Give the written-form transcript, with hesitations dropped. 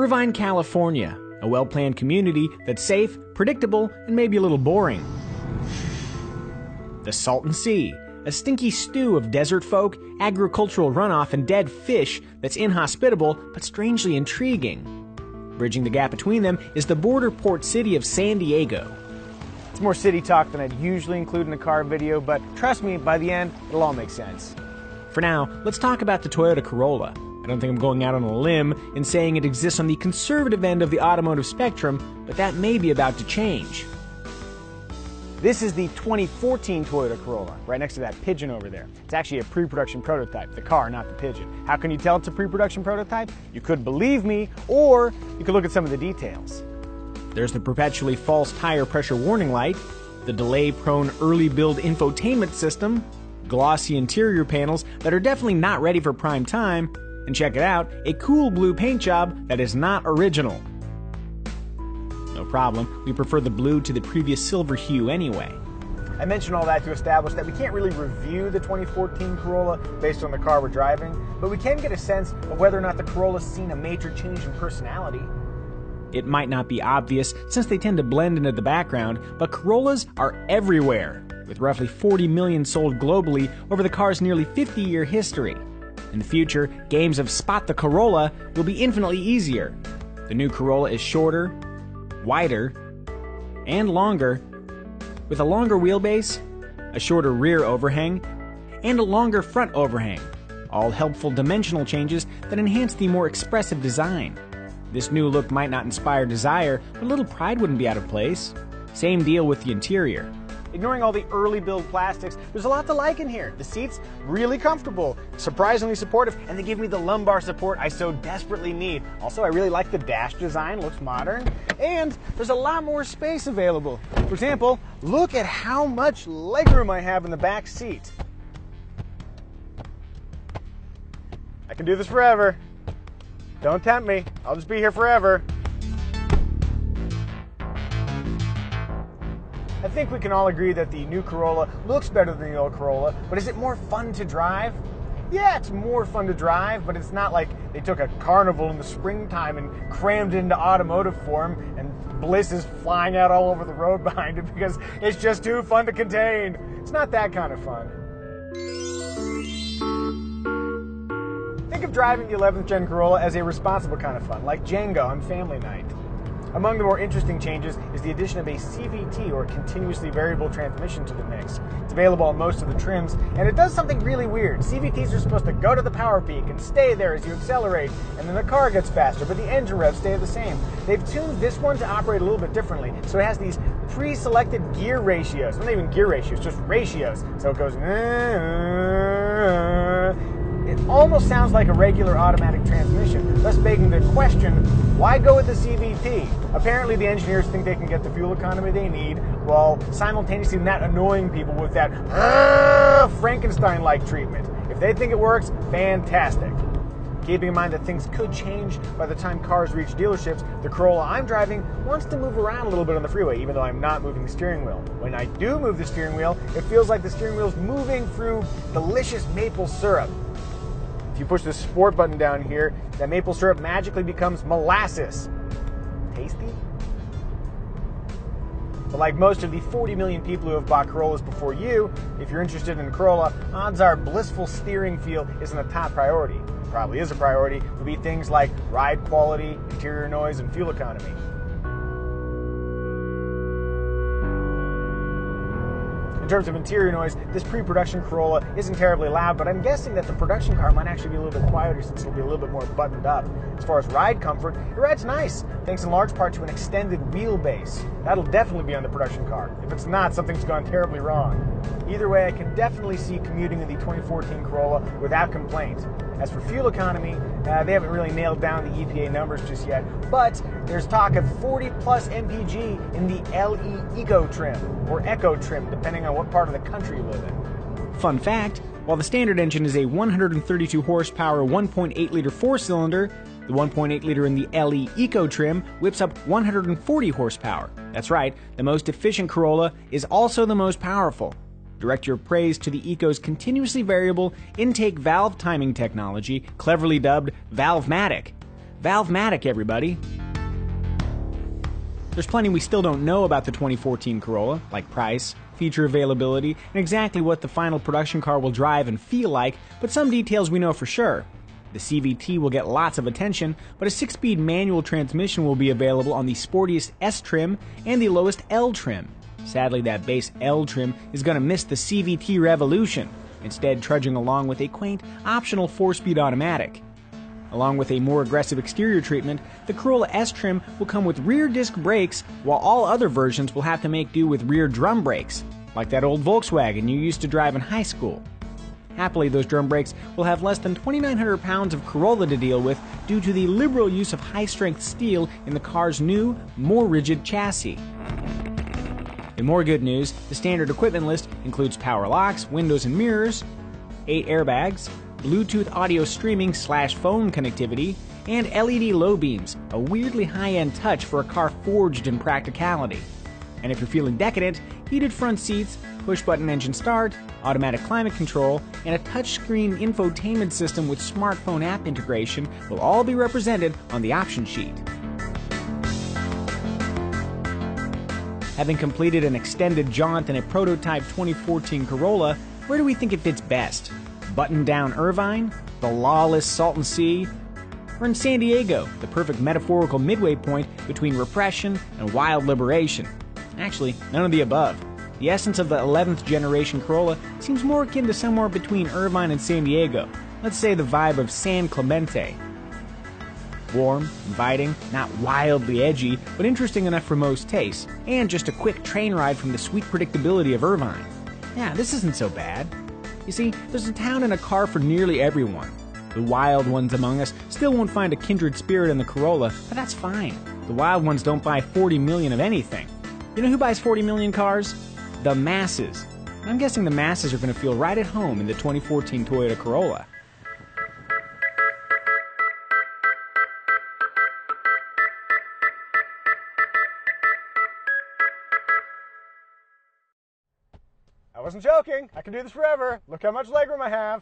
Irvine, California, a well-planned community that's safe, predictable, and maybe a little boring. The Salton Sea, a stinky stew of desert folk, agricultural runoff, and dead fish that's inhospitable but strangely intriguing. Bridging the gap between them is the border port city of San Diego. It's more city talk than I'd usually include in a car video, but trust me, by the end, it'll all make sense. For now, let's talk about the Toyota Corolla. I don't think I'm going out on a limb in saying it exists on the conservative end of the automotive spectrum, but that may be about to change. This is the 2014 Toyota Corolla, right next to that Pigeon over there. It's actually a pre-production prototype, the car, not the Pigeon. How can you tell it's a pre-production prototype? You could believe me, or you could look at some of the details. There's the perpetually false tire pressure warning light, the delay-prone early build infotainment system, glossy interior panels that are definitely not ready for prime time, and check it out, a cool blue paint job that is not original. No problem, we prefer the blue to the previous silver hue anyway. I mention all that to establish that we can't really review the 2014 Corolla based on the car we're driving, but we can get a sense of whether or not the Corolla's seen a major change in personality. It might not be obvious since they tend to blend into the background, but Corollas are everywhere, with roughly 40 million sold globally over the car's nearly 50-year history. In the future, games of Spot the Corolla will be infinitely easier. The new Corolla is shorter, wider, and longer, with a longer wheelbase, a shorter rear overhang, and a longer front overhang, all helpful dimensional changes that enhance the more expressive design. This new look might not inspire desire, but a little pride wouldn't be out of place. Same deal with the interior. Ignoring all the early build plastics, there's a lot to like in here. The seats, really comfortable, surprisingly supportive, and they give me the lumbar support I so desperately need. Also, I really like the dash design, looks modern, and there's a lot more space available. For example, look at how much legroom I have in the back seat. I can do this forever. Don't tempt me, I'll just be here forever. I think we can all agree that the new Corolla looks better than the old Corolla, but is it more fun to drive? Yeah, it's more fun to drive, but it's not like they took a carnival in the springtime and crammed it into automotive form and bliss is flying out all over the road behind it because it's just too fun to contain. It's not that kind of fun. Think of driving the 11th Gen Corolla as a responsible kind of fun, like Django on family night. Among the more interesting changes is the addition of a CVT, or continuously variable transmission, to the mix. It's available on most of the trims, and it does something really weird. CVTs are supposed to go to the power peak and stay there as you accelerate, and then the car gets faster, but the engine revs stay the same. They've tuned this one to operate a little bit differently, so it has these pre-selected gear ratios. Not even gear ratios, just ratios. So it goes... It almost sounds like a regular automatic transmission, thus begging the question, why go with the CVT? Apparently the engineers think they can get the fuel economy they need, while simultaneously not annoying people with that Frankenstein-like treatment. If they think it works, fantastic. Keeping in mind that things could change by the time cars reach dealerships, the Corolla I'm driving wants to move around a little bit on the freeway, even though I'm not moving the steering wheel. When I do move the steering wheel, it feels like the steering wheel's moving through delicious maple syrup. If you push the sport button down here, that maple syrup magically becomes molasses. Tasty? But like most of the 40 million people who have bought Corollas before you, if you're interested in a Corolla, odds are blissful steering feel isn't a top priority. It probably is a priority, would be things like ride quality, interior noise, and fuel economy. In terms of interior noise, this pre-production Corolla isn't terribly loud, but I'm guessing that the production car might actually be a little bit quieter since it'll be a little bit more buttoned up. As far as ride comfort, it rides nice, thanks in large part to an extended wheelbase. That'll definitely be on the production car. If it's not, something's gone terribly wrong. Either way, I can definitely see commuting in the 2014 Corolla without complaint. As for fuel economy, they haven't really nailed down the EPA numbers just yet, but there's talk of 40 plus mpg in the LE Eco trim, or Eco trim, depending on what part of the country you live in. Fun fact, while the standard engine is a 132 horsepower 1.8-liter four-cylinder, the 1.8-liter in the LE Eco trim whips up 140 horsepower. That's right, the most efficient Corolla is also the most powerful. Direct your praise to the Eco's continuously variable intake valve timing technology, cleverly dubbed Valvematic. Valvematic, everybody. There's plenty we still don't know about the 2014 Corolla, like price, feature availability, and exactly what the final production car will drive and feel like, but some details we know for sure. The CVT will get lots of attention, but a 6-speed manual transmission will be available on the sportiest S trim and the lowest L trim. Sadly, that base L trim is going to miss the CVT revolution, instead trudging along with a quaint, optional 4-speed automatic. Along with a more aggressive exterior treatment, the Corolla S trim will come with rear disc brakes, while all other versions will have to make do with rear drum brakes, like that old Volkswagen you used to drive in high school. Happily, those drum brakes will have less than 2,900 pounds of Corolla to deal with due to the liberal use of high-strength steel in the car's new, more rigid chassis. In more good news, the standard equipment list includes power locks, windows and mirrors, 8 airbags, Bluetooth audio streaming / phone connectivity, and LED low beams, a weirdly high-end touch for a car forged in practicality. And if you're feeling decadent, heated front seats, push-button engine start, automatic climate control, and a touchscreen infotainment system with smartphone app integration will all be represented on the option sheet. Having completed an extended jaunt in a prototype 2014 Corolla, where do we think it fits best? Button-down Irvine, the lawless Salton Sea, or in San Diego, the perfect metaphorical midway point between repression and wild liberation? Actually, none of the above. The essence of the 11th generation Corolla seems more akin to somewhere between Irvine and San Diego. Let's say the vibe of San Clemente. Warm, inviting, not wildly edgy, but interesting enough for most tastes, and just a quick train ride from the sweet predictability of Irvine. Yeah, this isn't so bad. You see, there's a town and a car for nearly everyone. The wild ones among us still won't find a kindred spirit in the Corolla, but that's fine. The wild ones don't buy 40 million of anything. You know who buys 40 million cars? The masses. I'm guessing the masses are going to feel right at home in the 2014 Toyota Corolla. I wasn't joking. I can do this forever. Look how much legroom I have.